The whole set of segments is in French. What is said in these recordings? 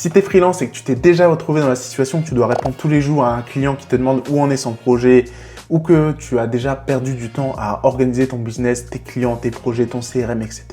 Si tu es freelance et que tu t'es déjà retrouvé dans la situation que tu dois répondre tous les jours à un client qui te demande où en est son projet, ou que tu as déjà perdu du temps à organiser ton business, tes clients, tes projets, ton CRM, etc.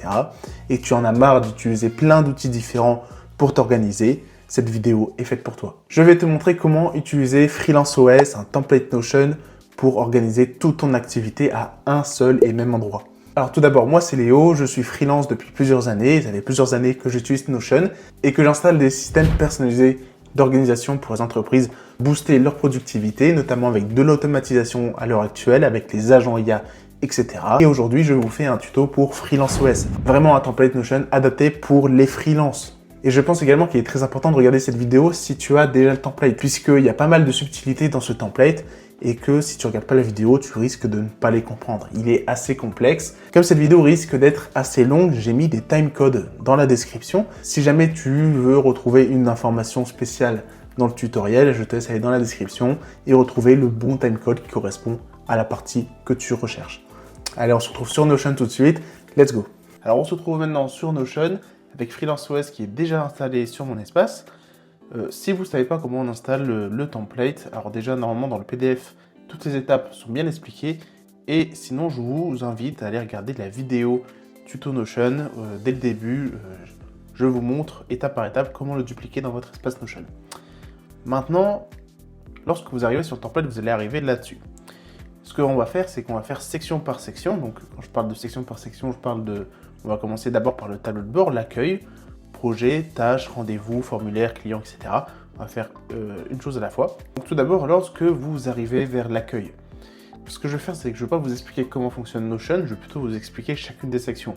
et que tu en as marre d'utiliser plein d'outils différents pour t'organiser, cette vidéo est faite pour toi. Je vais te montrer comment utiliser Freelance OS, un template Notion, pour organiser toute ton activité à un seul et même endroit. Alors tout d'abord, moi c'est Léo, je suis freelance depuis plusieurs années, ça fait plusieurs années que j'utilise Notion et que j'installe des systèmes personnalisés d'organisation pour les entreprises, booster leur productivité, notamment avec de l'automatisation à l'heure actuelle, avec les agents IA, etc. Et aujourd'hui, je vous fais un tuto pour Freelance OS, vraiment un template Notion adapté pour les freelances. Et je pense également qu'il est très important de regarder cette vidéo si tu as déjà le template, puisqu'il y a pas mal de subtilités dans ce template et que si tu regardes pas la vidéo, tu risques de ne pas les comprendre. Il est assez complexe. Comme cette vidéo risque d'être assez longue, j'ai mis des timecodes dans la description. Si jamais tu veux retrouver une information spéciale dans le tutoriel, je te laisse aller dans la description et retrouver le bon timecode qui correspond à la partie que tu recherches. Allez, on se retrouve sur Notion tout de suite. Let's go. Alors, on se retrouve maintenant sur Notion avec Freelance OS qui est déjà installé sur mon espace. Si vous ne savez pas comment on installe le template, alors déjà normalement dans le PDF, toutes les étapes sont bien expliquées. Et sinon, je vous invite à aller regarder la vidéo tuto Notion. Dès le début, je vous montre étape par étape comment le dupliquer dans votre espace Notion. Maintenant, lorsque vous arrivez sur le template, vous allez arriver là-dessus. Ce qu'on va faire, c'est qu'on va faire section par section. Donc, quand je parle de section par section, on va commencer d'abord par le tableau de bord, l'accueil, projet, tâches, rendez-vous, formulaire, client, etc. On va faire une chose à la fois. Donc, tout d'abord, lorsque vous arrivez vers l'accueil, ce que je vais faire, c'est que je ne vais pas vous expliquer comment fonctionne Notion, je vais plutôt vous expliquer chacune des sections.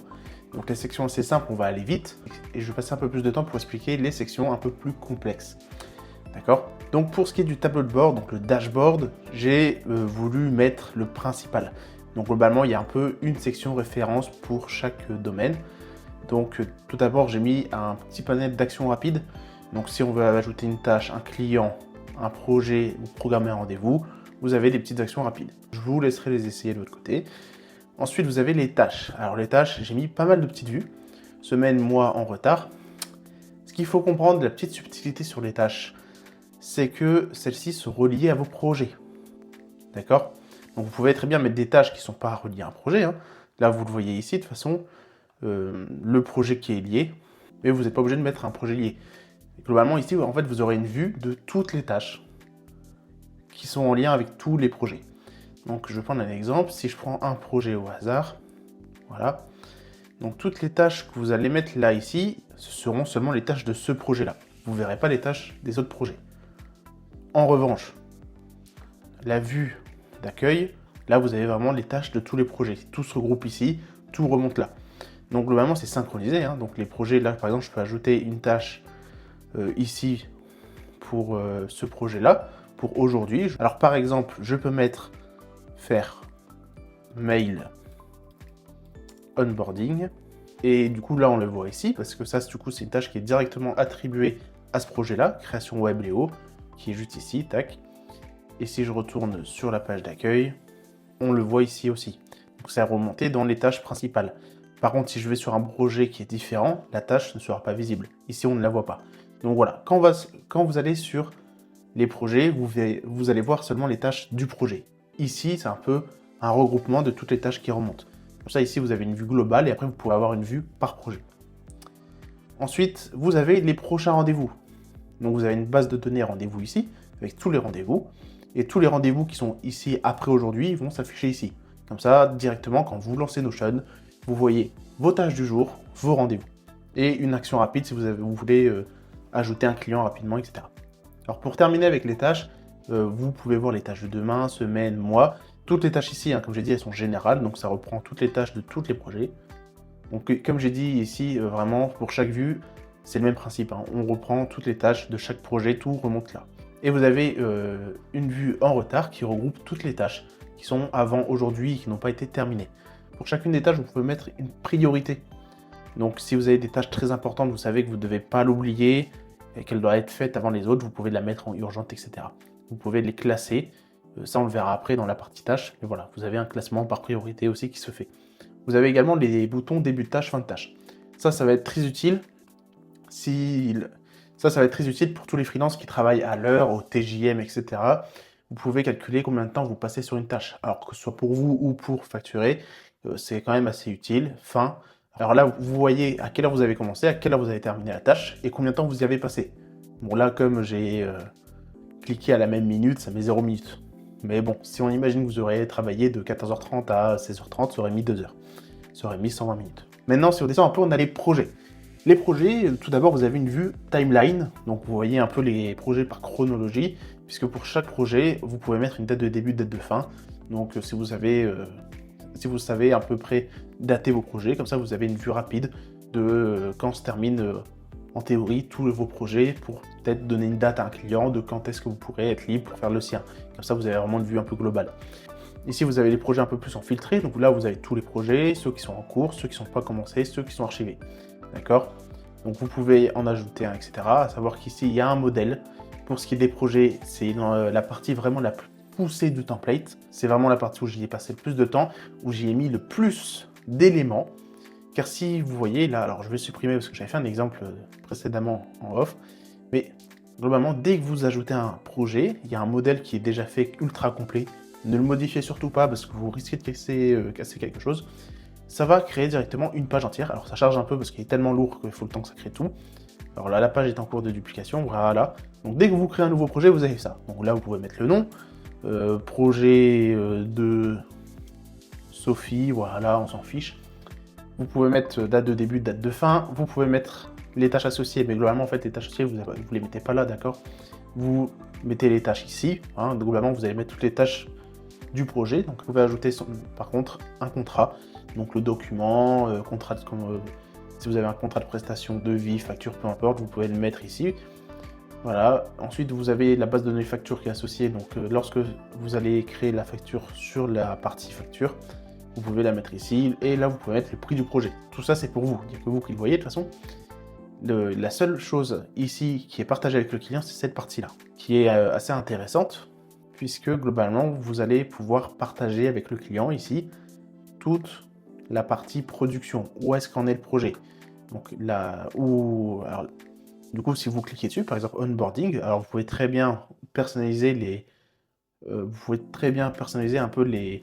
Donc, les sections assez simples, on va aller vite, et je vais passer un peu plus de temps pour expliquer les sections un peu plus complexes. D'accord? Donc pour ce qui est du tableau de bord, donc le dashboard, j'ai voulu mettre le principal. Donc globalement, il y a un peu une section référence pour chaque domaine. Donc tout d'abord, j'ai mis un petit panel d'action rapide. Donc si on veut ajouter une tâche, un client, un projet ou programmer un rendez-vous, vous avez des petites actions rapides. Je vous laisserai les essayer de l'autre côté. Ensuite, vous avez les tâches. Alors les tâches, j'ai mis pas mal de petites vues. Semaine, mois en retard. Ce qu'il faut comprendre, la petite subtilité sur les tâches, c'est que celles-ci sont reliées à vos projets. D'accord? Donc vous pouvez très bien mettre des tâches qui ne sont pas reliées à un projet. Hein. Là, vous le voyez ici, de toute façon, le projet qui est lié, mais vous n'êtes pas obligé de mettre un projet lié. Et globalement, ici, en fait, vous aurez une vue de toutes les tâches qui sont en lien avec tous les projets. Donc je vais prendre un exemple. Si je prends un projet au hasard, voilà. Donc toutes les tâches que vous allez mettre là, ici, ce seront seulement les tâches de ce projet-là. Vous ne verrez pas les tâches des autres projets. En revanche, la vue d'accueil, là vous avez vraiment les tâches de tous les projets. Tout se regroupe ici, tout remonte là. Donc globalement c'est synchronisé. Hein. Donc les projets, là par exemple, je peux ajouter une tâche ici pour ce projet-là, pour aujourd'hui. Alors par exemple, je peux faire mail onboarding. Et du coup là on le voit ici, parce que ça du coup c'est une tâche qui est directement attribuée à ce projet-là, création web Léo, qui est juste ici, tac. Et si je retourne sur la page d'accueil, on le voit ici aussi. Donc ça a remonté dans les tâches principales. Par contre, si je vais sur un projet qui est différent, la tâche ne sera pas visible. Ici, on ne la voit pas. Donc voilà, quand vous allez sur les projets, vous allez voir seulement les tâches du projet. Ici, c'est un peu un regroupement de toutes les tâches qui remontent. Comme ça, ici, vous avez une vue globale et après, vous pouvez avoir une vue par projet. Ensuite, vous avez les prochains rendez-vous. Donc vous avez une base de données rendez-vous ici, avec tous les rendez-vous. Et tous les rendez-vous qui sont ici après aujourd'hui vont s'afficher ici. Comme ça, directement, quand vous lancez Notion, vous voyez vos tâches du jour, vos rendez-vous. Et une action rapide si vous voulez ajouter un client rapidement, etc. Alors pour terminer avec les tâches, vous pouvez voir les tâches de demain, semaine, mois. Toutes les tâches ici, hein, comme j'ai dit, elles sont générales, donc ça reprend toutes les tâches de tous les projets. Donc comme j'ai dit ici, vraiment, pour chaque vue, c'est le même principe, hein. On reprend toutes les tâches de chaque projet, tout remonte là. Et vous avez une vue en retard qui regroupe toutes les tâches qui sont avant aujourd'hui et qui n'ont pas été terminées. Pour chacune des tâches, vous pouvez mettre une priorité. Donc si vous avez des tâches très importantes, vous savez que vous ne devez pas l'oublier et qu'elle doit être faite avant les autres, vous pouvez la mettre en urgente, etc. Vous pouvez les classer, ça on le verra après dans la partie tâches, mais voilà, vous avez un classement par priorité aussi qui se fait. Vous avez également les boutons début de tâche, fin de tâche. Ça va être très utile si Ça va être très utile pour tous les freelances qui travaillent à l'heure, au TJM, etc. Vous pouvez calculer combien de temps vous passez sur une tâche. Alors que ce soit pour vous ou pour facturer, c'est quand même assez utile. Fin. Alors là, vous voyez à quelle heure vous avez commencé, à quelle heure vous avez terminé la tâche et combien de temps vous y avez passé. Bon là, comme j'ai cliqué à la même minute, ça met 0 minutes. Mais bon, si on imagine que vous auriez travaillé de 14h30 à 16h30, ça aurait mis 2 heures. Ça aurait mis 120 minutes. Maintenant, si on descend un peu, on a les projets. Les projets, tout d'abord, vous avez une vue timeline. Donc, vous voyez un peu les projets par chronologie, puisque pour chaque projet, vous pouvez mettre une date de début, date de fin. Donc, si vous savez à peu près dater vos projets, comme ça, vous avez une vue rapide de quand se termine, en théorie, tous vos projets, pour peut-être donner une date à un client de quand est-ce que vous pourrez être libre pour faire le sien. Comme ça, vous avez vraiment une vue un peu globale. Ici, vous avez les projets un peu plus en filtré. Donc là, vous avez tous les projets, ceux qui sont en cours, ceux qui ne sont pas commencés, ceux qui sont archivés. D'accord? Donc vous pouvez en ajouter un, etc. À savoir qu'ici, il y a un modèle. Pour ce qui est des projets, c'est la partie vraiment la plus poussée du template. C'est vraiment la partie où j'y ai passé le plus de temps, où j'y ai mis le plus d'éléments. Car si vous voyez là, alors je vais supprimer parce que j'avais fait un exemple précédemment en off, mais globalement, dès que vous ajoutez un projet, il y a un modèle qui est déjà fait ultra complet. Ne le modifiez surtout pas parce que vous risquez de casser quelque chose. Ça va créer directement une page entière. Alors ça charge un peu parce qu'il est tellement lourd qu'il faut le temps que ça crée tout. Alors là, la page est en cours de duplication, voilà. Donc dès que vous créez un nouveau projet, vous avez ça. Donc là, vous pouvez mettre le nom, projet de Sophie, voilà, on s'en fiche. Vous pouvez mettre date de début, date de fin. Vous pouvez mettre les tâches associées, mais globalement, en fait, les tâches associées, vous ne les mettez pas là, d'accord? Vous mettez les tâches ici. Hein, globalement, vous allez mettre toutes les tâches du projet. Donc, vous pouvez ajouter, par contre, un contrat. Donc, le document, si vous avez un contrat de prestation, devis, facture, peu importe, vous pouvez le mettre ici. Voilà. Ensuite, vous avez la base de données facture qui est associée. Donc, lorsque vous allez créer la facture sur la partie facture, vous pouvez la mettre ici. Et là, vous pouvez mettre le prix du projet. Tout ça, c'est pour vous. Il n'y a que vous qui le voyez, de toute façon. La seule chose ici qui est partagée avec le client, c'est cette partie-là, qui est assez intéressante, puisque globalement, vous allez pouvoir partager avec le client ici toute la partie production. Où est-ce qu'en est le projet? Donc là, alors, du coup, si vous cliquez dessus, par exemple onboarding, alors vous pouvez très bien personnaliser un peu les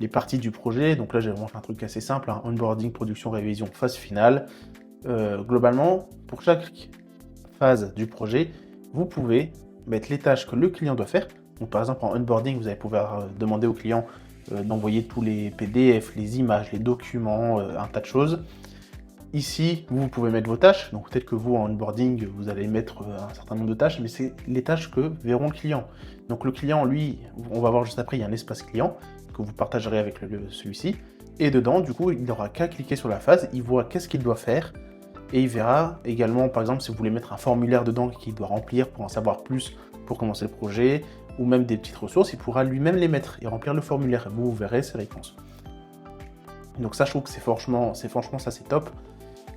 parties du projet. Donc là, j'ai vraiment fait un truc assez simple, hein. Onboarding, production, révision, phase finale. Globalement, pour chaque phase du projet, vous pouvez mettre les tâches que le client doit faire. Donc par exemple, en onboarding, vous allez pouvoir demander au client d'envoyer tous les PDF, les images, les documents, un tas de choses. Ici, vous pouvez mettre vos tâches. Donc peut-être que vous, en onboarding, vous allez mettre un certain nombre de tâches, mais c'est les tâches que verront le client. Donc le client, lui, on va voir juste après, il y a un espace client que vous partagerez avec celui-ci. Et dedans, du coup, il n'aura qu'à cliquer sur la phase, il voit qu'est-ce qu'il doit faire, et il verra également, par exemple, si vous voulez mettre un formulaire dedans qu'il doit remplir pour en savoir plus pour commencer le projet, ou même des petites ressources, il pourra lui-même les mettre et remplir le formulaire. Vous verrez ses réponses. Donc ça, je trouve que franchement, ça c'est top.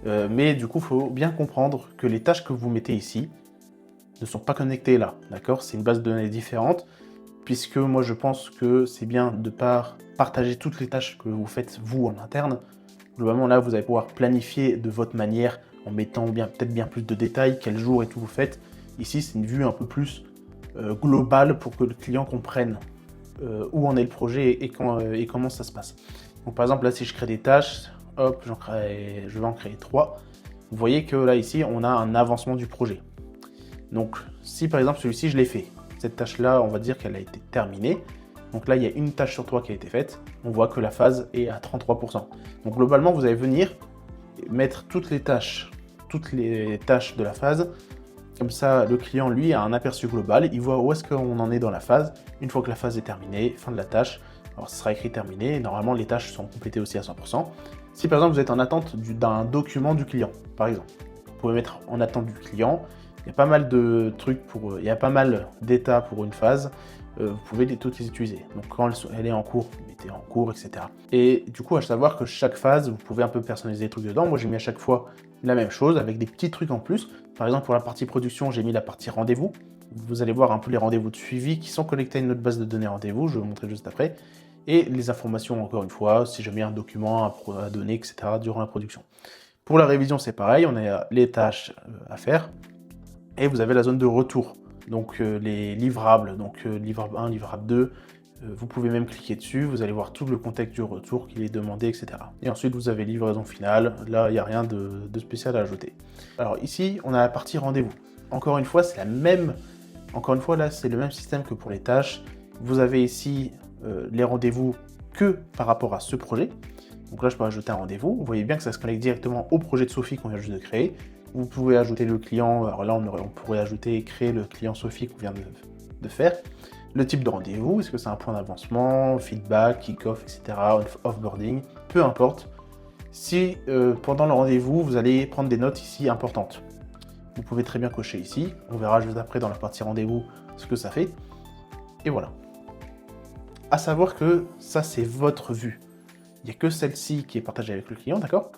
Mais du coup, il faut bien comprendre que les tâches que vous mettez ici ne sont pas connectées là, d'accord? C'est une base de données différente, puisque moi je pense que c'est bien de partager toutes les tâches que vous faites vous en interne. Globalement là, vous allez pouvoir planifier de votre manière en mettant peut-être bien plus de détails, quel jour et tout vous faites. Ici, c'est une vue un peu plus globale pour que le client comprenne où en est le projet et comment ça se passe. Donc par exemple là, si je crée des tâches, hop, je vais en créer 3. Vous voyez que là, ici, on a un avancement du projet. Donc, si par exemple, celui-ci, je l'ai fait, cette tâche-là, on va dire qu'elle a été terminée. Donc là, il y a une tâche sur 3 qui a été faite. On voit que la phase est à 33%. Donc globalement, vous allez venir mettre toutes les tâches de la phase. Comme ça, le client, lui, a un aperçu global. Il voit où est-ce qu'on en est dans la phase. Une fois que la phase est terminée, fin de la tâche. Alors, ce sera écrit terminé. Normalement, les tâches sont complétées aussi à 100%. Si par exemple, vous êtes en attente d'un document du client, par exemple, vous pouvez mettre en attente du client. Il y a pas mal de trucs il y a pas mal d'états pour une phase. Vous pouvez toutes les utiliser. Donc quand elle est en cours, vous mettez en cours, etc. Et du coup, à savoir que chaque phase, vous pouvez un peu personnaliser les trucs dedans. Moi, j'ai mis à chaque fois la même chose avec des petits trucs en plus. Par exemple, pour la partie production, j'ai mis la partie rendez-vous. Vous allez voir un peu les rendez-vous de suivi qui sont connectés à une autre base de données rendez-vous. Je vais vous montrer juste après. Et les informations, encore une fois, si jamais un document à donner, etc. durant la production. Pour la révision, c'est pareil. On a les tâches à faire. Et vous avez la zone de retour, donc les livrables, donc livrable 1, livrable 2. Vous pouvez même cliquer dessus, vous allez voir tout le contexte du retour qu'il est demandé, etc. Et ensuite, vous avez livraison finale. Là, il n'y a rien de spécial à ajouter. Alors ici, on a la partie rendez-vous. Encore une fois, c'est la même. Encore une fois, là, c'est le même système que pour les tâches. Vous avez ici les rendez-vous que par rapport à ce projet. Donc là, je peux ajouter un rendez-vous. Vous voyez bien que ça se connecte directement au projet de Sophie qu'on vient juste de créer. Vous pouvez ajouter le client. Alors là, on pourrait ajouter et créer le client Sophie qu'on vient de faire. Le type de rendez-vous, est-ce que c'est un point d'avancement, feedback, kick-off, etc., off-boarding, peu importe. Si pendant le rendez-vous, vous allez prendre des notes ici importantes, vous pouvez très bien cocher ici. On verra juste après dans la partie rendez-vous ce que ça fait. Et voilà. À savoir que ça, c'est votre vue. Il n'y a que celle-ci qui est partagée avec le client, d'accord?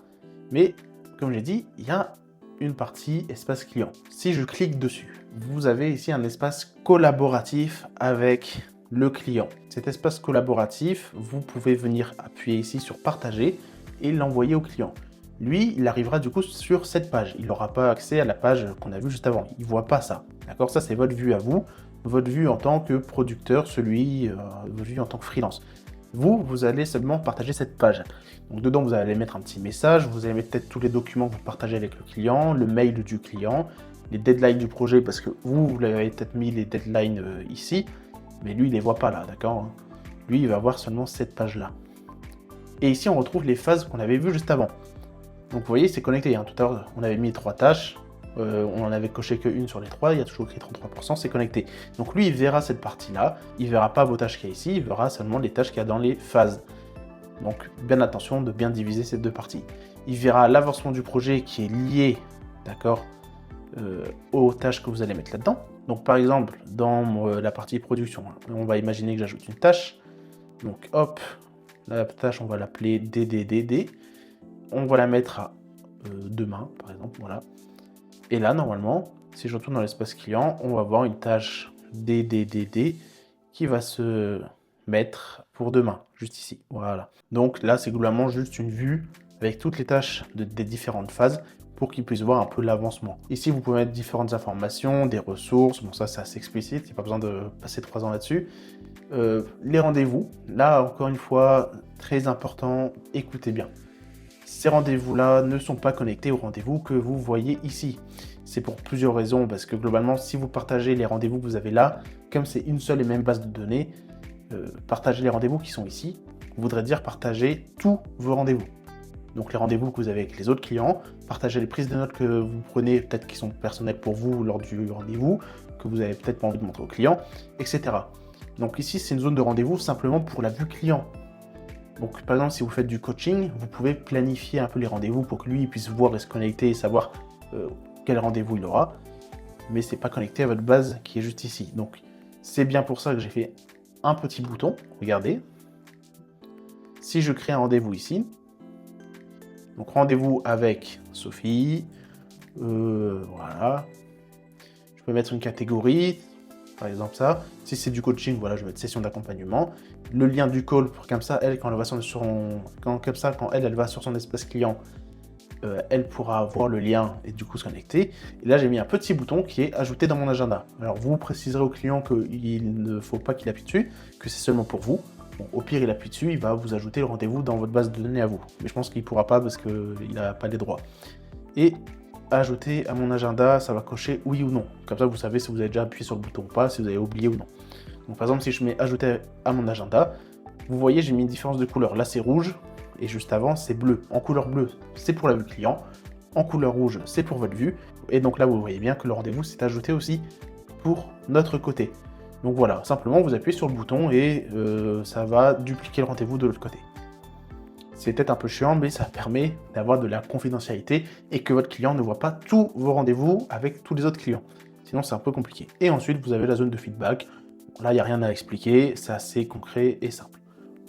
Mais, comme j'ai dit, il y a une partie espace client. Si je clique dessus, vous avez ici un espace collaboratif avec le client. Cet espace collaboratif, vous pouvez venir appuyer ici sur partager et l'envoyer au client. Lui, il arrivera du coup sur cette page. Il n'aura pas accès à la page qu'on a vue juste avant. Il ne voit pas ça. D'accord? Ça, c'est votre vue à vous. Votre vue en tant que producteur, votre vue en tant que freelance. Vous allez seulement partager cette page. Donc dedans, vous allez mettre un petit message, vous allez mettre peut-être tous les documents que vous partagez avec le client, le mail du client, les deadlines du projet, parce que vous l'avez peut-être mis les deadlines ici, mais lui, il ne les voit pas là, d'accord? Lui, il va voir seulement cette page-là. Et ici, on retrouve les phases qu'on avait vues juste avant. Donc vous voyez, c'est connecté. Hein. Tout à l'heure, on avait mis 3 tâches. On en avait coché qu'une sur les 3, il y a toujours écrit 33%, c'est connecté. Donc lui, il verra cette partie-là, il ne verra pas vos tâches qu'il y a ici, il verra seulement les tâches qu'il y a dans les phases. Donc bien attention de bien diviser ces deux parties. Il verra l'avancement du projet qui est lié, d'accord, aux tâches que vous allez mettre là-dedans. Donc par exemple, dans la partie production, on va imaginer que j'ajoute une tâche. Donc hop, la tâche, on va l'appeler DDDD. On va la mettre à demain, par exemple, voilà. Et là, normalement, si je retourne dans l'espace client, on va voir une tâche DDDD qui va se mettre pour demain, juste ici. Voilà. Donc là, c'est globalement juste une vue avec toutes les tâches des différentes phases pour qu'ils puissent voir un peu l'avancement. Ici, vous pouvez mettre différentes informations, des ressources. Bon, ça, c'est assez explicite. Il n'y a pas besoin de passer 3 ans là-dessus. Les rendez-vous. Là, encore une fois, très important, écoutez bien. Ces rendez-vous-là ne sont pas connectés aux rendez-vous que vous voyez ici. C'est pour plusieurs raisons, parce que globalement, si vous partagez les rendez-vous que vous avez là, comme c'est une seule et même base de données, partager les rendez-vous qui sont ici voudrait dire partager tous vos rendez-vous. Donc les rendez-vous que vous avez avec les autres clients, partager les prises de notes que vous prenez, peut-être qui sont personnelles pour vous lors du rendez-vous, que vous avez peut-être pas envie de montrer aux clients, etc. Donc ici, c'est une zone de rendez-vous simplement pour la vue client. Donc par exemple, si vous faites du coaching, vous pouvez planifier un peu les rendez-vous pour que lui il puisse voir et se connecter et savoir quel rendez-vous il aura. Mais c'est pas connecté à votre base qui est juste ici. Donc c'est bien pour ça que j'ai fait un petit bouton. Regardez. Si je crée un rendez-vous ici, donc rendez-vous avec Sophie, voilà. Je peux mettre une catégorie, par exemple ça. Si c'est du coaching, voilà, je vais mettre session d'accompagnement. Le lien du call pour comme ça, elle, quand elle va quand elle va sur son espace client, elle pourra voir le lien et du coup se connecter. Et là, j'ai mis un petit bouton qui est ajouté dans mon agenda. Alors, vous préciserez au client qu'il ne faut pas qu'il appuie dessus, que c'est seulement pour vous. Bon, au pire, il appuie dessus, il va vous ajouter le rendez-vous dans votre base de données à vous. Mais je pense qu'il ne pourra pas parce qu'il n'a pas les droits. Et ajouter à mon agenda, ça va cocher oui ou non. Comme ça, vous savez si vous avez déjà appuyé sur le bouton ou pas, si vous avez oublié ou non. Donc, par exemple, si je mets ajouter à mon agenda, vous voyez, j'ai mis une différence de couleur. Là, c'est rouge. Et juste avant, c'est bleu. En couleur bleue, c'est pour la vue client. En couleur rouge, c'est pour votre vue. Et donc là, vous voyez bien que le rendez-vous s'est ajouté aussi pour notre côté. Donc voilà, simplement, vous appuyez sur le bouton et ça va dupliquer le rendez-vous de l'autre côté. C'est peut-être un peu chiant, mais ça permet d'avoir de la confidentialité et que votre client ne voit pas tous vos rendez-vous avec tous les autres clients. Sinon, c'est un peu compliqué. Et ensuite, vous avez la zone de feedback. Là, il n'y a rien à expliquer, c'est assez concret et simple.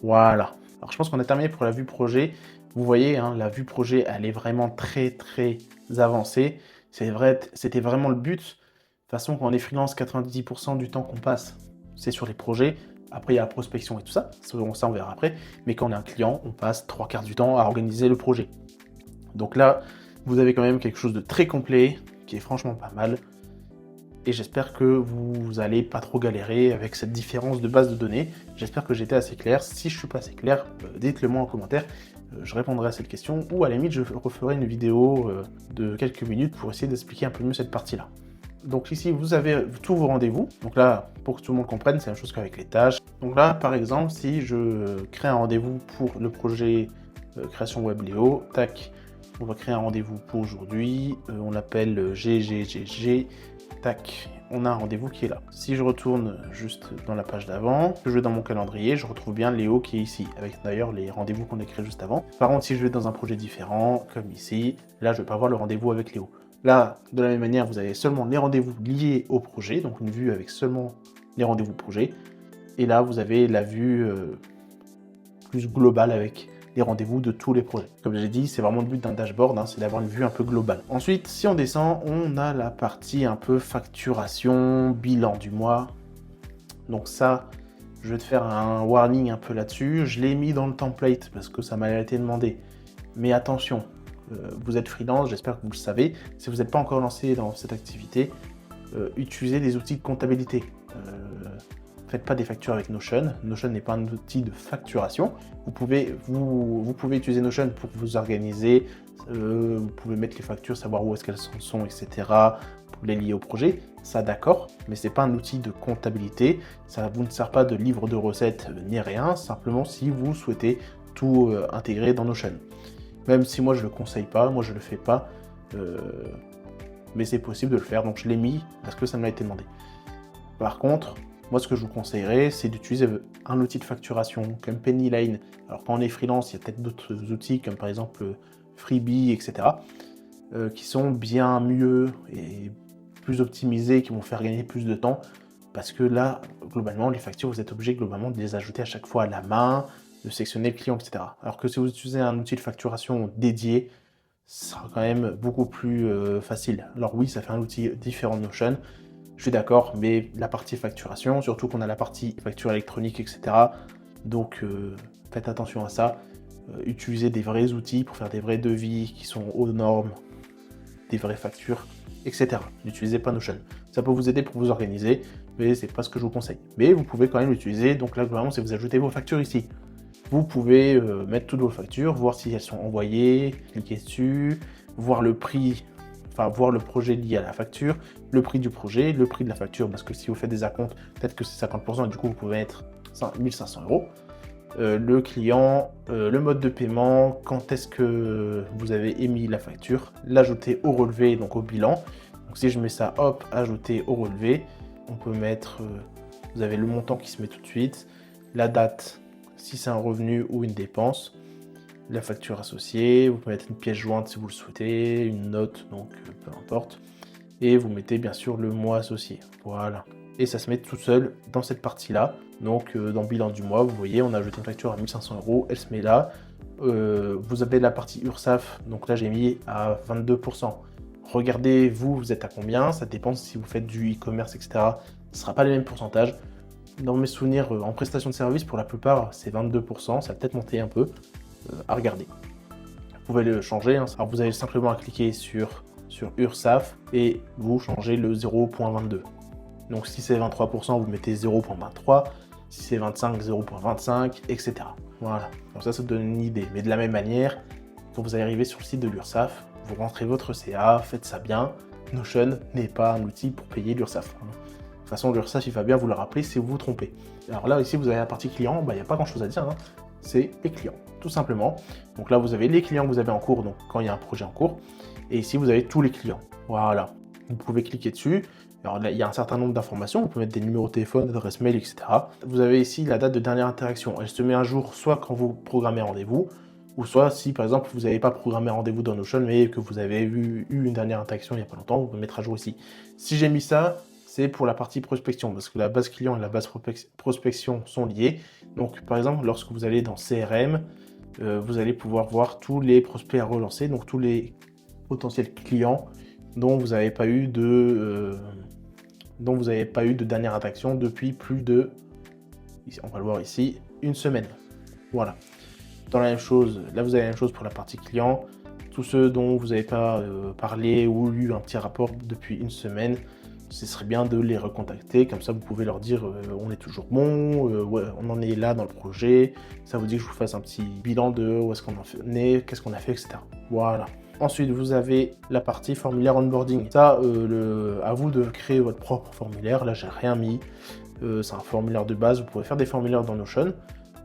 Voilà. Alors, je pense qu'on a terminé pour la vue projet. Vous voyez, hein, la vue projet, elle est vraiment très, très avancée. C'est vrai, c'était vraiment le but. De toute façon, quand on est freelance, 90% du temps qu'on passe, c'est sur les projets. Après, il y a la prospection et tout ça. Ça, on verra après. Mais quand on est un client, on passe 3/4 du temps à organiser le projet. Donc là, vous avez quand même quelque chose de très complet, qui est franchement pas mal. et j'espère que vous allez pas trop galérer avec cette différence de base de données. J'espère que j'étais assez clair. Si je suis pas assez clair, dites-le moi en commentaire. Je répondrai à cette question, ou à la limite je referai une vidéo de quelques minutes pour essayer d'expliquer un peu mieux cette partie-là. Donc ici, vous avez tous vos rendez-vous. Donc là, pour que tout le monde comprenne, c'est la même chose qu'avec les tâches. Donc là, par exemple, si je crée un rendez-vous pour le projet création web Léo, tac, on va créer un rendez-vous pour aujourd'hui. On l'appelle GGGG, tac, on a un rendez-vous qui est là. Si je retourne juste dans la page d'avant, je vais dans mon calendrier, je retrouve bien Léo qui est ici, avec d'ailleurs les rendez-vous qu'on a créés juste avant. Par contre, si je vais dans un projet différent, comme ici, là, je ne vais pas voir le rendez-vous avec Léo. Là, de la même manière, vous avez seulement les rendez-vous liés au projet, donc une vue avec seulement les rendez-vous projet. Et là, vous avez la vue plus globale avec les rendez-vous de tous les projets. Comme j'ai dit, c'est vraiment le but d'un dashboard, c'est d'avoir une vue un peu globale. Ensuite, si on descend, on a la partie un peu facturation, bilan du mois. Donc ça, je vais te faire un warning un peu là-dessus. Je l'ai mis dans le template parce que ça m'a été demandé. Mais attention, vous êtes freelance, j'espère que vous le savez. Si vous n'êtes pas encore lancé dans cette activité, utilisez des outils de comptabilité. Faites pas des factures avec Notion. Notion n'est pas un outil de facturation. Vous pouvez utiliser Notion pour vous organiser. Vous pouvez mettre les factures, savoir où est-ce qu'elles sont, etc. Pour les lier au projet. Ça, d'accord, mais c'est pas un outil de comptabilité. Ça vous ne sert pas de livre de recettes ni rien. Simplement si vous souhaitez tout intégrer dans Notion. Même si moi je le conseille pas, moi je le fais pas, mais c'est possible de le faire, donc je l'ai mis parce que ça m'a été demandé. Par contre, moi ce que je vous conseillerais, c'est d'utiliser un outil de facturation comme Pennyline. Alors quand on est freelance, il y a peut-être d'autres outils comme par exemple Freebie, etc. Qui sont bien mieux et plus optimisés, qui vont faire gagner plus de temps. Parce que là, globalement, les factures, vous êtes obligé globalement de les ajouter à chaque fois à la main, de sélectionner le client, etc. Alors que si vous utilisez un outil de facturation dédié, ça sera quand même beaucoup plus facile. Alors oui, ça fait un outil différent de Notion, je suis d'accord, mais la partie facturation, surtout qu'on a la partie facture électronique, etc. Donc faites attention à ça. Utilisez des vrais outils pour faire des vrais devis qui sont aux normes, des vraies factures, etc. N'utilisez pas Notion. Ça peut vous aider pour vous organiser, mais c'est pas ce que je vous conseille. Mais vous pouvez quand même l'utiliser. Donc là, globalement, si vous ajoutez vos factures ici, vous pouvez mettre toutes vos factures, voir si elles sont envoyées, cliquer dessus, voir le prix, enfin voir le projet lié à la facture, le prix du projet, le prix de la facture, parce que si vous faites des acomptes, peut-être que c'est 50%, et du coup vous pouvez mettre 1500 €. Le client, le mode de paiement, quand est-ce que vous avez émis la facture, l'ajouter au relevé, donc au bilan. Donc si je mets ça, hop, ajouter au relevé, on peut mettre, vous avez le montant qui se met tout de suite, la date, si c'est un revenu ou une dépense, la facture associée, vous pouvez mettre une pièce jointe si vous le souhaitez, une note, donc peu importe, et vous mettez bien sûr le mois associé, voilà. Et ça se met tout seul dans cette partie-là, donc dans le bilan du mois, vous voyez, on a ajouté une facture à 1500 €, elle se met là, vous avez la partie URSSAF, donc là j'ai mis à 22%. Regardez, vous êtes à combien, ça dépend si vous faites du e-commerce, etc. Ce ne sera pas les mêmes pourcentages. Dans mes souvenirs, en prestation de service, pour la plupart, c'est 22%, ça va peut-être monter un peu, à regarder. Vous pouvez le changer, alors vous avez simplement à cliquer sur URSSAF et vous changez le 0.22. Donc si c'est 23%, vous mettez 0.23, si c'est 25, 0.25, etc. Voilà, donc ça donne une idée. Mais de la même manière, quand vous arrivez sur le site de l'URSSAF, vous rentrez votre CA, faites ça bien. Notion n'est pas un outil pour payer l'URSSAF. De toute façon, l'URSSAF, il va bien vous le rappeler si vous vous trompez. Alors là, ici, vous avez la partie client, il n'y a pas grand-chose à dire, c'est les clients, tout simplement. Donc là, vous avez les clients que vous avez en cours, donc quand il y a un projet en cours. Et ici, vous avez tous les clients. Voilà, vous pouvez cliquer dessus. Alors là, il y a un certain nombre d'informations, vous pouvez mettre des numéros de téléphone, adresse mail, etc. Vous avez ici la date de dernière interaction. Elle se met un jour soit quand vous programmez rendez-vous, ou soit si par exemple vous n'avez pas programmé rendez-vous dans Notion, mais que vous avez eu une dernière interaction il n'y a pas longtemps, vous pouvez mettre à jour ici. Si j'ai mis ça, c'est pour la partie prospection, parce que la base client et la base prospection sont liées. Donc par exemple, lorsque vous allez dans CRM, vous allez pouvoir voir tous les prospects à relancer, donc tous les potentiels clients dont vous n'avez pas eu de dernière interaction depuis plus de, on va le voir ici, une semaine. Voilà. Dans la même chose, là vous avez la même chose pour la partie client. Tous ceux dont vous n'avez pas parlé ou eu un petit rapport depuis une semaine, ce serait bien de les recontacter, comme ça vous pouvez leur dire on est toujours bon, ouais, on en est là dans le projet, ça vous dit que je vous fasse un petit bilan de où est-ce qu'on en est, qu'est-ce qu'on a fait, etc. Voilà. Ensuite, vous avez la partie formulaire onboarding. Ça, à vous de créer votre propre formulaire. Là, j'ai rien mis. C'est un formulaire de base. Vous pouvez faire des formulaires dans Notion.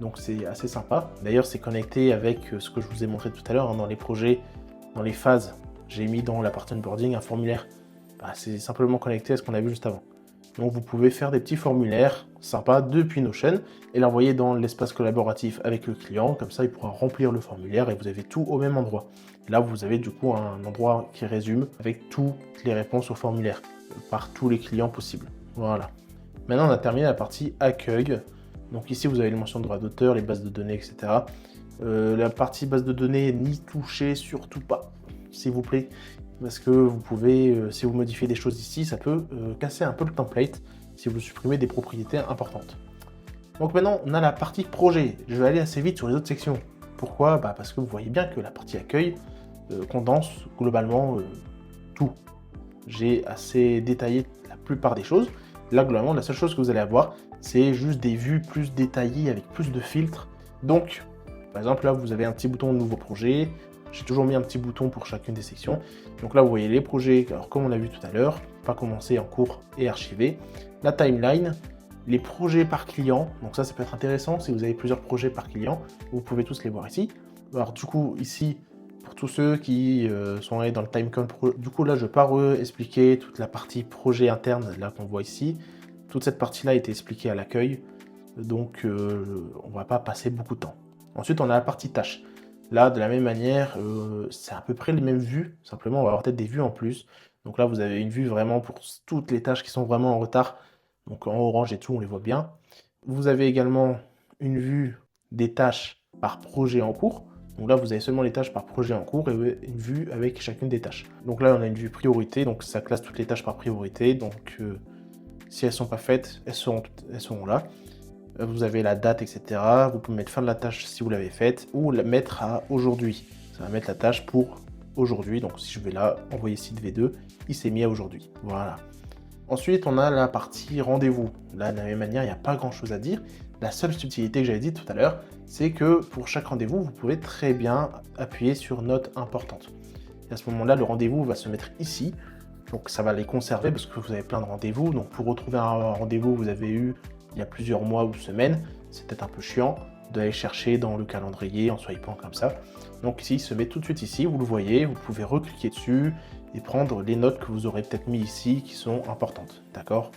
Donc, c'est assez sympa. D'ailleurs, c'est connecté avec ce que je vous ai montré tout à l'heure dans les projets, dans les phases. J'ai mis dans la partie onboarding un formulaire. C'est simplement connecté à ce qu'on a vu juste avant. Donc, vous pouvez faire des petits formulaires sympas depuis Notion et l'envoyer dans l'espace collaboratif avec le client. Comme ça, il pourra remplir le formulaire et vous avez tout au même endroit. Et là, vous avez du coup un endroit qui résume avec toutes les réponses au formulaire par tous les clients possibles. Voilà. Maintenant, on a terminé la partie accueil. Donc ici, vous avez les mentions de droit d'auteur, les bases de données, etc. La partie base de données, n'y touchez surtout pas, s'il vous plaît. Parce que vous pouvez, si vous modifiez des choses ici, ça peut casser un peu le template si vous supprimez des propriétés importantes. Donc maintenant, on a la partie projet. Je vais aller assez vite sur les autres sections. Pourquoi ? Parce que vous voyez bien que la partie accueil condense globalement tout. J'ai assez détaillé la plupart des choses. Là, globalement, la seule chose que vous allez avoir, c'est juste des vues plus détaillées avec plus de filtres. Donc, par exemple, là, vous avez un petit bouton nouveau projet. J'ai toujours mis un petit bouton pour chacune des sections. Donc là, vous voyez les projets, alors comme on a vu tout à l'heure, pas commencé, en cours et archivé. La timeline, les projets par client. Donc ça peut être intéressant si vous avez plusieurs projets par client. Vous pouvez tous les voir ici. Alors du coup, ici, pour tous ceux qui sont allés dans le timecode, du coup là, je ne vais pas expliquer toute la partie projet interne là qu'on voit ici. Toute cette partie-là a été expliquée à l'accueil. Donc on ne va pas passer beaucoup de temps. Ensuite, on a la partie tâches. Là, de la même manière, c'est à peu près les mêmes vues. Simplement, on va avoir peut-être des vues en plus. Donc là, vous avez une vue vraiment pour toutes les tâches qui sont vraiment en retard. Donc en orange et tout, on les voit bien. Vous avez également une vue des tâches par projet en cours. Donc là, vous avez seulement les tâches par projet en cours et une vue avec chacune des tâches. Donc là, on a une vue priorité. Donc ça classe toutes les tâches par priorité. Donc si elles ne sont pas faites, elles seront là. Vous avez la date, etc. Vous pouvez mettre fin de la tâche si vous l'avez faite ou la mettre à aujourd'hui. Ça va mettre la tâche pour aujourd'hui. Donc si je vais là, envoyer site V2, il s'est mis à aujourd'hui. Voilà. Ensuite, on a la partie rendez-vous. Là, de la même manière, il n'y a pas grand-chose à dire. La seule subtilité que j'avais dit tout à l'heure, c'est que pour chaque rendez-vous, vous pouvez très bien appuyer sur note importante. Et à ce moment-là, le rendez-vous va se mettre ici. Donc ça va les conserver parce que vous avez plein de rendez-vous. Donc pour retrouver un rendez-vous que vous avez eu il y a plusieurs mois ou semaines, c'est peut-être un peu chiant d'aller chercher dans le calendrier en swipant comme ça. Donc ici, il se met tout de suite ici, vous le voyez, vous pouvez recliquer dessus et prendre les notes que vous aurez peut-être mis ici qui sont importantes, d'accord ?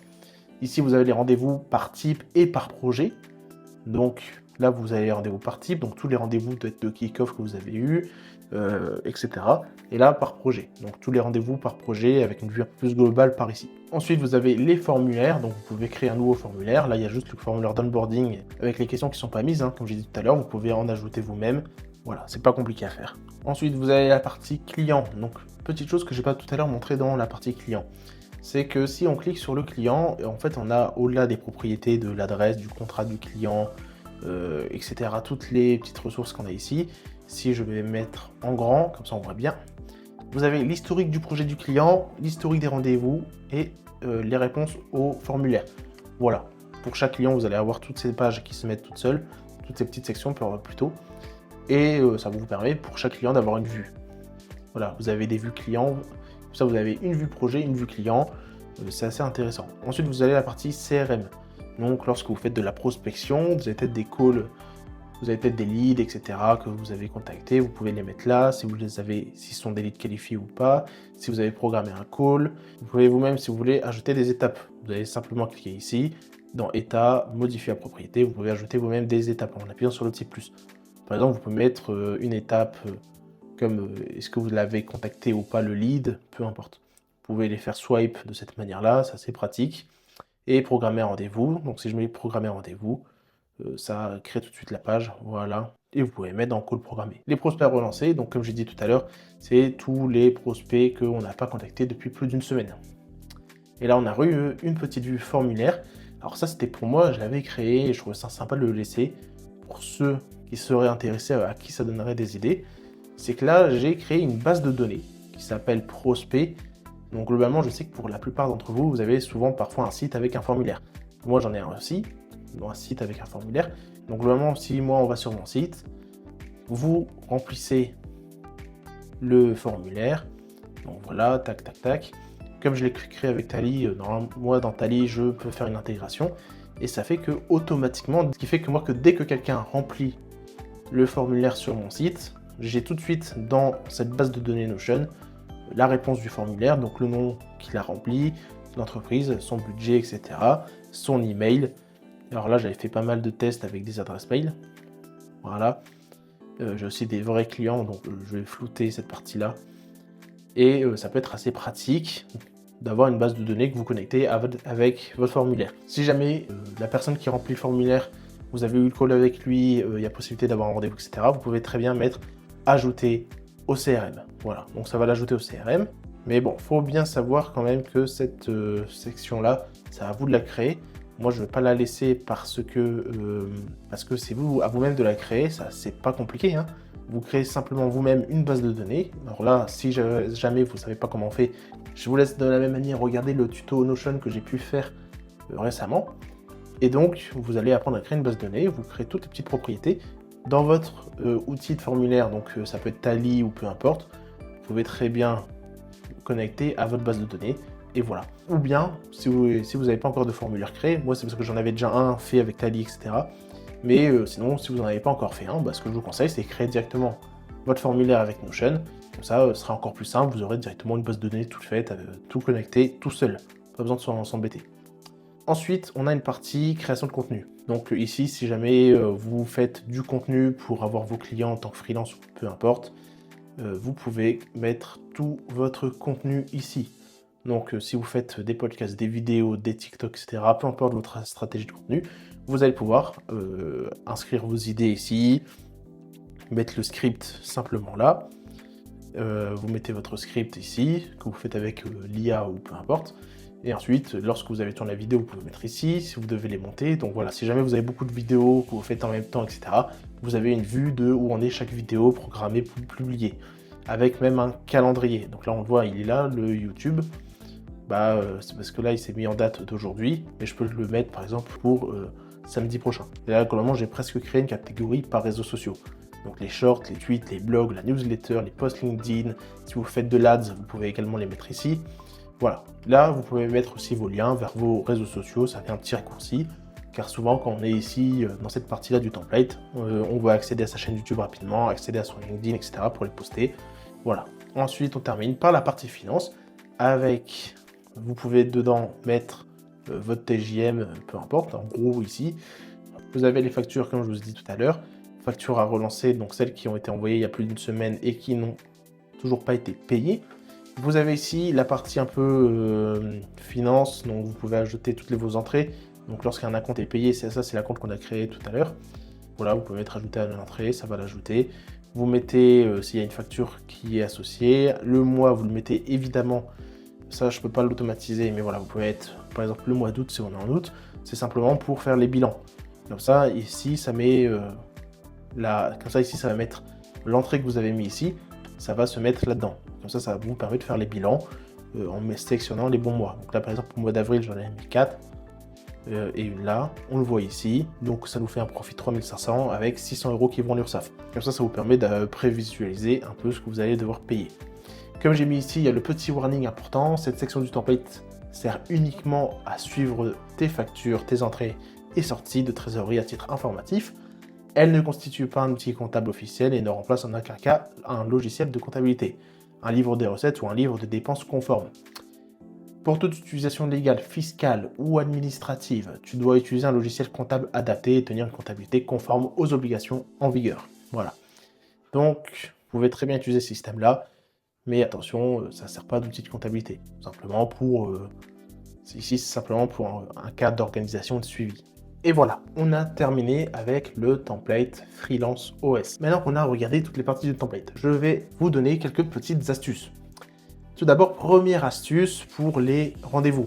Ici, vous avez les rendez-vous par type et par projet. Donc là, vous avez les rendez-vous par type, donc tous les rendez-vous peut-être de kick-off que vous avez eu, etc. Et là, par projet. Donc tous les rendez-vous par projet avec une vue un peu plus globale par ici. Ensuite, vous avez les formulaires, donc vous pouvez créer un nouveau formulaire. Là, il y a juste le formulaire d'onboarding avec les questions qui ne sont pas mises, comme j'ai dit tout à l'heure, vous pouvez en ajouter vous-même. Voilà, c'est pas compliqué à faire. Ensuite, vous avez la partie client. Donc, petite chose que j'ai pas tout à l'heure montré dans la partie client. C'est que si on clique sur le client, en fait, on a au-delà des propriétés de l'adresse, du contrat du client, etc., toutes les petites ressources qu'on a ici. Si je vais mettre en grand, comme ça on voit bien, vous avez l'historique du projet du client, l'historique des rendez-vous et les réponses au formulaire. Voilà, pour chaque client, vous allez avoir toutes ces pages qui se mettent toutes seules, toutes ces petites sections plutôt, et ça vous permet pour chaque client d'avoir une vue. Voilà, vous avez des vues clients, ça vous avez une vue projet, une vue client, c'est assez intéressant. Ensuite, vous avez la partie CRM. Donc, lorsque vous faites de la prospection, vous avez peut-être des calls, vous avez peut-être des leads, etc. que vous avez contactés, vous pouvez les mettre là, si vous les avez, si ce sont des leads qualifiés ou pas, si vous avez programmé un call. Vous pouvez vous-même, si vous voulez, ajouter des étapes. Vous allez simplement cliquer ici, dans état, modifier la propriété, vous pouvez ajouter vous-même des étapes en appuyant sur le petit plus. Par exemple, vous pouvez mettre une étape comme est-ce que vous l'avez contacté ou pas le lead, peu importe. Vous pouvez les faire swipe de cette manière-là, ça c'est pratique. Et programmer un rendez-vous. Donc si je mets programmer un rendez-vous, ça crée tout de suite la page, voilà. Et vous pouvez mettre dans call programmé. Les prospects relancés, donc comme j'ai dit tout à l'heure, c'est tous les prospects qu'on n'a pas contactés depuis plus d'une semaine. Et là, on a eu une petite vue formulaire. Alors ça, c'était pour moi, je l'avais créé et je trouvais ça sympa de le laisser pour ceux qui seraient intéressés, à qui ça donnerait des idées. C'est que là, j'ai créé une base de données qui s'appelle prospect Donc globalement, je sais que pour la plupart d'entre vous, vous avez souvent parfois un site avec un formulaire. Moi, j'en ai un aussi, un site avec un formulaire. Donc globalement, si moi, on va sur mon site, vous remplissez le formulaire. Donc voilà, tac, tac, tac. Comme je l'ai créé avec Tally, moi, dans Tally, je peux faire une intégration. Et ça fait que automatiquement, ce qui fait que moi, que dès que quelqu'un remplit le formulaire sur mon site, j'ai tout de suite dans cette base de données Notion la réponse du formulaire, donc le nom qu'il a rempli, l'entreprise, son budget, etc., son email. Alors là, j'avais fait pas mal de tests avec des adresses mail. Voilà. J'ai aussi des vrais clients, donc je vais flouter cette partie-là. Et ça peut être assez pratique d'avoir une base de données que vous connectez avec votre formulaire. Si jamais la personne qui remplit le formulaire, vous avez eu le call avec lui, il y a possibilité d'avoir un rendez-vous, etc., vous pouvez très bien mettre « Ajouter au CRM ». Voilà, donc ça va l'ajouter au CRM. Mais bon, il faut bien savoir quand même que cette section-là, c'est à vous de la créer. Moi, je ne vais pas la laisser parce que c'est vous, à vous-même de la créer. Ça, c'est pas compliqué, hein. Vous créez simplement vous-même une base de données. Alors là, si jamais vous ne savez pas comment on fait, je vous laisse de la même manière regarder le tuto Notion que j'ai pu faire récemment. Et donc, vous allez apprendre à créer une base de données. Vous créez toutes les petites propriétés. Dans votre outil de formulaire, donc ça peut être Tally ou peu importe, vous pouvez très bien connecter à votre base de données. Et voilà. Ou bien, si vous n'avez pas encore de formulaire créé, moi c'est parce que j'en avais déjà un fait avec Tally, etc. Mais sinon, si vous n'en avez pas encore fait un, ce que je vous conseille, c'est créer directement votre formulaire avec Notion. Comme ça, ce sera encore plus simple, vous aurez directement une base de données toute faite, tout connecté, tout seul. Pas besoin de s'embêter. Ensuite, on a une partie création de contenu. Donc ici, si jamais vous faites du contenu pour avoir vos clients en tant que freelance ou peu importe, vous pouvez mettre tout votre contenu ici. Donc si vous faites des podcasts, des vidéos, des TikTok, etc., peu importe votre stratégie de contenu, vous allez pouvoir inscrire vos idées ici, mettre le script simplement là, vous mettez votre script ici, que vous faites avec l'IA ou peu importe, et ensuite, lorsque vous avez tourné la vidéo, vous pouvez mettre ici, si vous devez les monter. Donc voilà, si jamais vous avez beaucoup de vidéos que vous faites en même temps, etc., vous avez une vue de où en est chaque vidéo programmée pour publier, avec même un calendrier. Donc là, on le voit, il est là, le YouTube. C'est parce que là, il s'est mis en date d'aujourd'hui, mais je peux le mettre, par exemple, pour samedi prochain. Et là, globalement, j'ai presque créé une catégorie par réseaux sociaux. Donc les shorts, les tweets, les blogs, la newsletter, les posts LinkedIn. Si vous faites de l'ADS, vous pouvez également les mettre ici. Voilà, là vous pouvez mettre aussi vos liens vers vos réseaux sociaux, ça fait un petit raccourci, car souvent quand on est ici dans cette partie-là du template, on va accéder à sa chaîne YouTube rapidement, accéder à son LinkedIn, etc. pour les poster. Voilà. Ensuite, on termine par la partie finance, avec, vous pouvez dedans mettre votre TJM, peu importe, en gros ici, vous avez les factures comme je vous ai dit tout à l'heure, factures à relancer, donc celles qui ont été envoyées il y a plus d'une semaine et qui n'ont toujours pas été payées. Vous avez ici la partie un peu finance, donc vous pouvez ajouter toutes vos entrées. Donc lorsqu'un compte est payé, c'est la compte qu'on a créé tout à l'heure. Voilà, vous pouvez mettre ajouter à l'entrée, ça va l'ajouter. Vous mettez s'il y a une facture qui est associée. Le mois, vous le mettez évidemment. Ça, je ne peux pas l'automatiser, mais voilà, vous pouvez mettre par exemple le mois d'août si on est en août. C'est simplement pour faire les bilans. Comme ça, ici, ça met ça va mettre l'entrée que vous avez mis ici. Ça va se mettre là-dedans. Comme ça, ça vous permet de faire les bilans en sélectionnant les bons mois. Donc là, par exemple, pour le mois d'avril, j'en ai mis 4. Et là, on le voit ici. Donc ça nous fait un profit 3500 avec 600 € qui vont à l'URSSAF. Comme ça vous permet de prévisualiser un peu ce que vous allez devoir payer. Comme j'ai mis ici, il y a le petit warning important. Cette section du template sert uniquement à suivre tes factures, tes entrées et sorties de trésorerie à titre informatif. Elle ne constitue pas un outil comptable officiel et ne remplace en aucun cas un logiciel de comptabilité, un livre des recettes ou un livre de dépenses conforme. Pour toute utilisation légale, fiscale ou administrative, tu dois utiliser un logiciel comptable adapté et tenir une comptabilité conforme aux obligations en vigueur. Voilà. Donc, vous pouvez très bien utiliser ce système-là, mais attention, ça ne sert pas d'outil de comptabilité. Simplement ici, c'est simplement pour un cadre d'organisation et de suivi. Et voilà, on a terminé avec le template Freelance OS. Maintenant qu'on a regardé toutes les parties du template, je vais vous donner quelques petites astuces. Tout d'abord, première astuce pour les rendez-vous.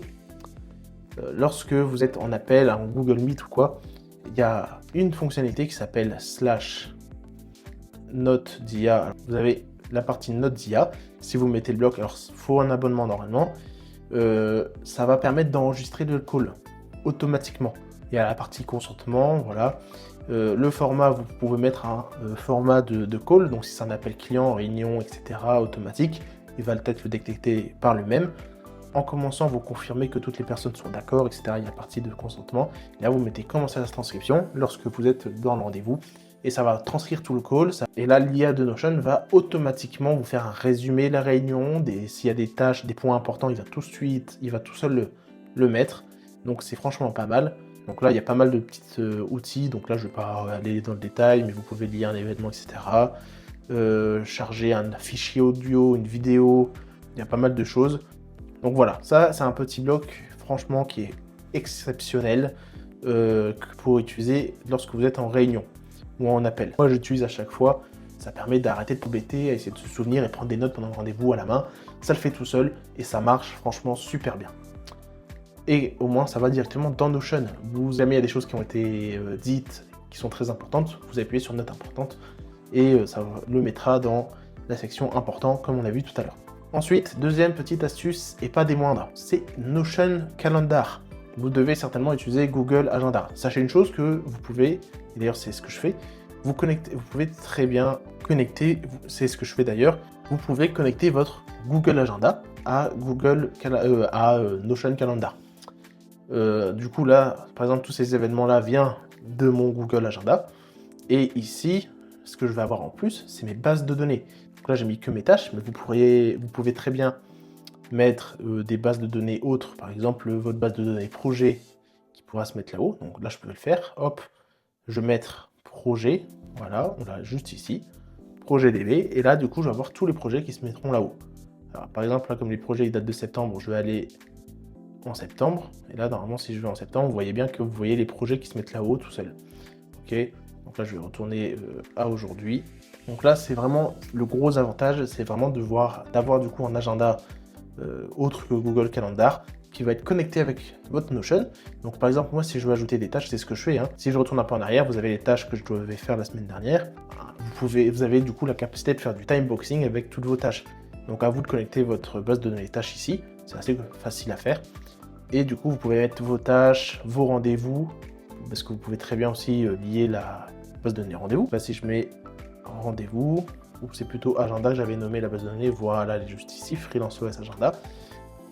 Lorsque vous êtes en appel, en Google Meet ou quoi, il y a une fonctionnalité qui s'appelle /note d'IA. Vous avez la partie notes IA, si vous mettez le bloc, alors il faut un abonnement normalement, ça va permettre d'enregistrer le call automatiquement. Il y a la partie consentement, voilà. Le format, vous pouvez mettre un format de call, donc si c'est un appel client, réunion, etc. automatique, il va peut-être le détecter par lui-même. En commençant, vous confirmez que toutes les personnes sont d'accord, etc. Il y a la partie de consentement. Et là, vous mettez commencer la transcription lorsque vous êtes dans le rendez-vous. Et ça va transcrire tout le call. Et là, l'IA de Notion va automatiquement vous faire un résumé de la réunion. S'il y a des tâches, des points importants, il va tout seul le mettre. Donc c'est franchement pas mal. Donc là, il y a pas mal de petits outils. Donc là, je ne vais pas aller dans le détail, mais vous pouvez lier un événement, etc. Charger un fichier audio, une vidéo. Il y a pas mal de choses. Donc voilà, ça c'est un petit bloc franchement qui est exceptionnel pour utiliser lorsque vous êtes en réunion ou en appel. Moi j'utilise à chaque fois, ça permet d'arrêter de t'embêter, à essayer de se souvenir et prendre des notes pendant le rendez-vous à la main. Ça le fait tout seul et ça marche franchement super bien. Et au moins ça va directement dans Notion. Vous jamais il y a des choses qui ont été dites, qui sont très importantes, vous appuyez sur note importante et ça le mettra dans la section important comme on l'a vu tout à l'heure. Ensuite, deuxième petite astuce, et pas des moindres, c'est Notion Calendar. Vous devez certainement utiliser Google Agenda. Sachez une chose que vous pouvez, et d'ailleurs c'est ce que je fais, vous pouvez très bien connecter, c'est ce que je fais d'ailleurs, vous pouvez connecter votre Google Agenda à Notion Calendar. Du coup là, par exemple, tous ces événements-là viennent de mon Google Agenda. Et ici, ce que je vais avoir en plus, c'est mes bases de données. Donc là, j'ai mis que mes tâches, mais vous pouvez très bien mettre des bases de données autres. Par exemple, votre base de données projet qui pourra se mettre là-haut. Donc là, je peux le faire. Hop, je vais mettre projet. Voilà, on l'a juste ici. Projet DB. Et là, du coup, je vais avoir tous les projets qui se mettront là-haut. Alors, par exemple, là, comme les projets ils datent de septembre, je vais aller en septembre. Et là, normalement, si je vais en septembre, vous voyez bien que vous voyez les projets qui se mettent là-haut tout seul. Ok. Donc là, je vais retourner à aujourd'hui. Donc là, c'est vraiment le gros avantage, c'est vraiment d'avoir du coup un agenda autre que Google Calendar qui va être connecté avec votre Notion. Donc par exemple, moi, si je veux ajouter des tâches, c'est ce que je fais. Si je retourne un peu en arrière, vous avez les tâches que je devais faire la semaine dernière. Vous avez du coup la capacité de faire du timeboxing avec toutes vos tâches. Donc à vous de connecter votre base de données tâches ici. C'est assez facile à faire. Et du coup, vous pouvez mettre vos tâches, vos rendez-vous, parce que vous pouvez très bien aussi lier la base de données rendez-vous. Là, si je mets rendez-vous, ou c'est plutôt agenda que j'avais nommé la base de données, voilà, elle est juste ici, Freelance OS Agenda.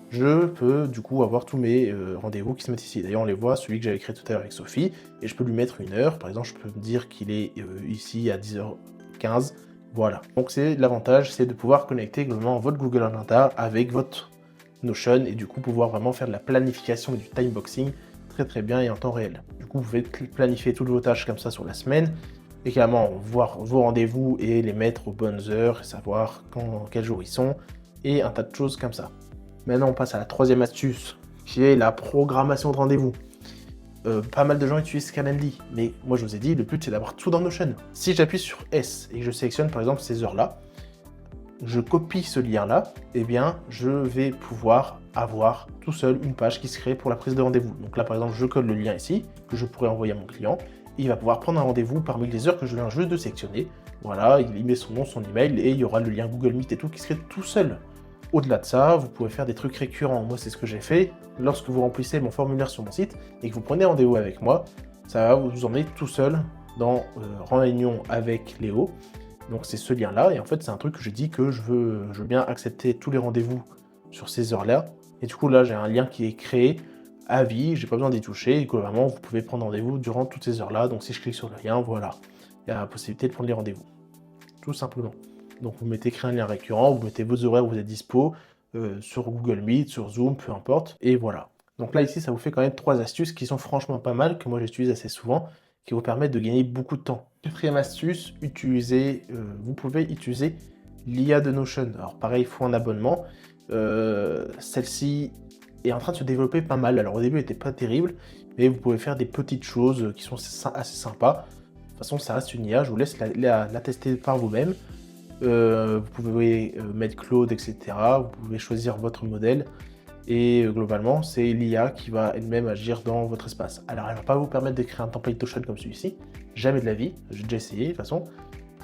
Je peux du coup avoir tous mes rendez-vous qui se mettent ici. D'ailleurs, on les voit, celui que j'avais créé tout à l'heure avec Sophie, et je peux lui mettre une heure. Par exemple, je peux me dire qu'il est ici à 10h15. Voilà. Donc c'est l'avantage, c'est de pouvoir connecter globalement votre Google Agenda avec votre Notion et du coup pouvoir vraiment faire de la planification et du timeboxing très bien et en temps réel. Du coup, vous pouvez planifier toutes vos tâches comme ça sur la semaine, également voir vos rendez-vous et les mettre aux bonnes heures, savoir quel jour ils sont, et un tas de choses comme ça. Maintenant, on passe à la troisième astuce, qui est la programmation de rendez-vous. Pas mal de gens utilisent Calendly, mais moi je vous ai dit, le but c'est d'avoir tout dans Notion. Si j'appuie sur S et que je sélectionne par exemple ces heures-là, je copie ce lien-là, et bien je vais pouvoir avoir tout seul une page qui se crée pour la prise de rendez-vous. Donc là par exemple, je colle le lien ici, que je pourrais envoyer à mon client, et il va pouvoir prendre un rendez-vous parmi les heures que je viens juste de sélectionner. Voilà, il met son nom, son email, et il y aura le lien Google Meet et tout qui se crée tout seul. Au-delà de ça, vous pouvez faire des trucs récurrents. Moi, c'est ce que j'ai fait. Lorsque vous remplissez mon formulaire sur mon site et que vous prenez rendez-vous avec moi, ça va vous emmener tout seul dans réunion avec Léo. Donc c'est ce lien-là. Et en fait, c'est un truc que je dis que je veux bien accepter tous les rendez-vous sur ces heures-là. Et du coup, là, j'ai un lien qui est créé à vie. J'ai pas besoin d'y toucher. Et globalement, vous pouvez prendre rendez-vous durant toutes ces heures-là. Donc si je clique sur le lien, voilà, il y a la possibilité de prendre les rendez-vous. Tout simplement. Donc vous mettez créer un lien récurrent, vous mettez vos horaires où vous êtes dispo, sur Google Meet, sur Zoom, peu importe, et voilà. Donc là ici ça vous fait quand même 3 astuces qui sont franchement pas mal, que moi j'utilise assez souvent, qui vous permettent de gagner beaucoup de temps. Quatrième astuce, vous pouvez utiliser l'IA de Notion. Alors pareil, il faut un abonnement. Celle-ci est en train de se développer pas mal. Alors au début elle n'était pas terrible, mais vous pouvez faire des petites choses qui sont assez sympas. De toute façon ça reste une IA, je vous laisse la tester par vous-même. Vous pouvez mettre Claude, etc. Vous pouvez choisir votre modèle et globalement c'est l'IA qui va elle-même agir dans votre espace. Alors elle ne va pas vous permettre de créer un template Notion comme celui-ci, jamais de la vie, j'ai déjà essayé de toute façon,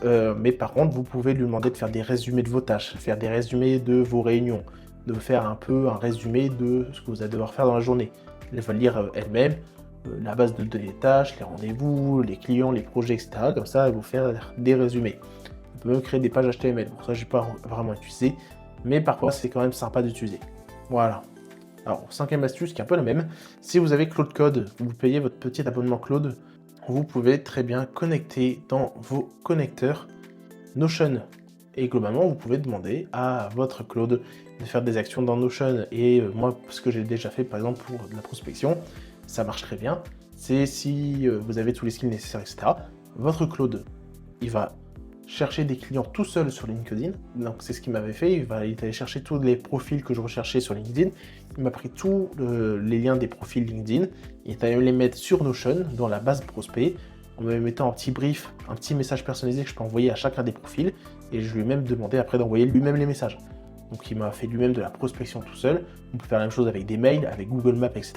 mais par contre, vous pouvez lui demander de faire des résumés de vos tâches, faire des résumés de vos réunions, de faire un peu un résumé de ce que vous allez devoir faire dans la journée. Elle va lire elle-même la base de données des tâches, les rendez-vous, les clients, les projets, etc. Comme ça, elle va vous faire des résumés. On peut même créer des pages HTML. Pour ça, je n'ai pas vraiment utilisé, mais parfois, c'est quand même sympa d'utiliser. Voilà. Alors, cinquième astuce, qui est un peu la même. Si vous avez Claude Code, vous payez votre petit abonnement Claude, vous pouvez très bien connecter dans vos connecteurs Notion. Et globalement, vous pouvez demander à votre Claude de faire des actions dans Notion. Et moi, ce que j'ai déjà fait, par exemple, pour de la prospection, ça marche très bien. C'est si vous avez tous les skills nécessaires, etc. Votre Claude, il va chercher des clients tout seul sur LinkedIn. Donc, c'est ce qu'il m'avait fait. Il est allé chercher tous les profils que je recherchais sur LinkedIn. Il m'a pris tous les liens des profils LinkedIn. Il est allé les mettre sur Notion, dans la base prospect, en me mettant un petit brief, un petit message personnalisé que je peux envoyer à chacun des profils. Et je lui ai même demandé après d'envoyer lui-même les messages. Donc, il m'a fait lui-même de la prospection tout seul. On peut faire la même chose avec des mails, avec Google Maps, etc.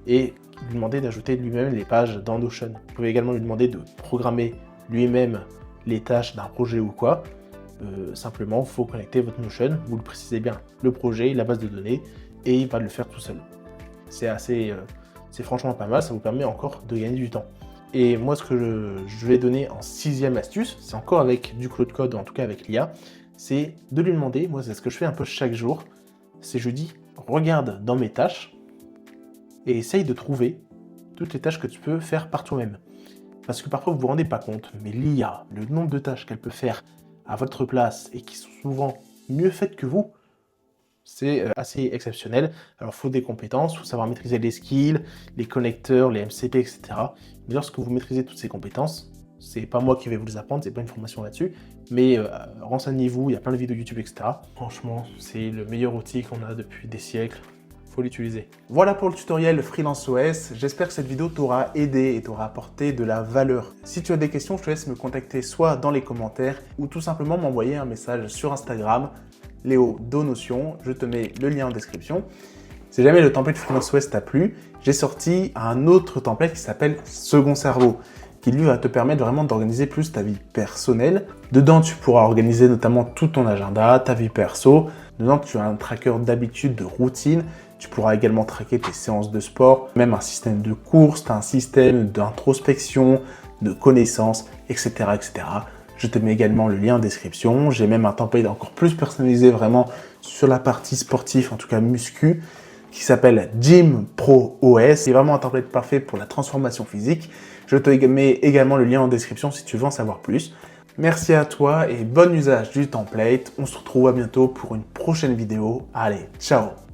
Et lui demander d'ajouter lui-même les pages dans Notion. Vous pouvez également lui demander de programmer lui-même les tâches d'un projet ou quoi. Simplement, il faut connecter votre Notion, vous le précisez bien, le projet, la base de données, et il va le faire tout seul. C'est franchement pas mal, ça vous permet encore de gagner du temps. Et moi, ce que je vais donner en sixième astuce, c'est encore avec du Claude Code, en tout cas avec l'IA, c'est de lui demander, moi c'est ce que je fais un peu chaque jour, c'est je dis, regarde dans mes tâches, et essaye de trouver toutes les tâches que tu peux faire par toi-même. Parce que parfois vous ne vous rendez pas compte, mais l'IA, le nombre de tâches qu'elle peut faire à votre place et qui sont souvent mieux faites que vous, c'est assez exceptionnel. Alors il faut des compétences, il faut savoir maîtriser les skills, les connecteurs, les MCP, etc. Mais lorsque vous maîtrisez toutes ces compétences, c'est pas moi qui vais vous les apprendre, c'est pas une formation là-dessus, mais renseignez-vous, il y a plein de vidéos YouTube, etc. Franchement, c'est le meilleur outil qu'on a depuis des siècles. Faut l'utiliser. Voilà pour le tutoriel Freelance OS. J'espère que cette vidéo t'aura aidé et t'aura apporté de la valeur. Si tu as des questions, je te laisse me contacter soit dans les commentaires ou tout simplement m'envoyer un message sur Instagram, Léo Donotion. Je te mets le lien en description. Si jamais le template Freelance OS t'a plu, j'ai sorti un autre template qui s'appelle Second Cerveau, qui lui va te permettre vraiment d'organiser plus ta vie personnelle. Dedans, tu pourras organiser notamment tout ton agenda, ta vie perso. Dedans, tu as un tracker d'habitude, de routine. Tu pourras également traquer tes séances de sport, même un système de course, un système d'introspection, de connaissances, etc., etc. Je te mets également le lien en description. J'ai même un template encore plus personnalisé vraiment sur la partie sportive, en tout cas muscu, qui s'appelle Gym Pro OS. C'est vraiment un template parfait pour la transformation physique. Je te mets également le lien en description si tu veux en savoir plus. Merci à toi et bon usage du template. On se retrouve à bientôt pour une prochaine vidéo. Allez, ciao!